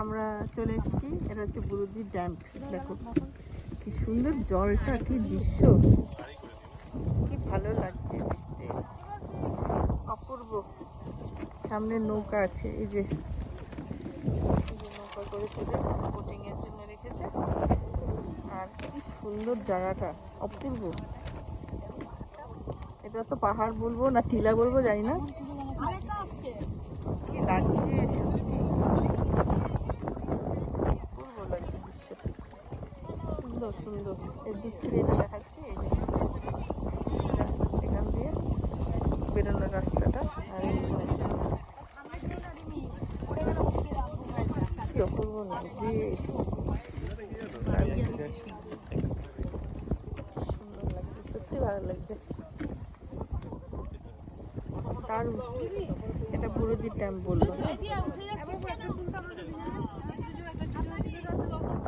আমরা চলে এসেছি, এটা হচ্ছে বুরুদি ড্যাম। দেখো কি সুন্দর জলটা, কি দৃশ্য, কি ভালো লাগছে দেখতে, অপূর্ব। সামনে নৌকা আছে, এই যে নৌকা করে তোদের বোটিং এর জন্য রেখেছে। আর কি সুন্দর জায়গাটা, অপূর্ব। এটা তো পাহাড় বলবো না টিলা বলবো জানি না, কি লাগছে সত্যি, অপূর্ব লাগছে দৃশ্য, সুন্দর সুন্দর। এর দিক থেকে এটা দেখাচ্ছি, এই যে এখান দিয়ে বেরোনোর রাস্তাটা, আর এইখানে কি অপূর্ব লাগছে, সুন্দর লাগছে, সত্যি ভালো লাগছে। দারুণ, এটা বুরুদি ড্যাম বললো।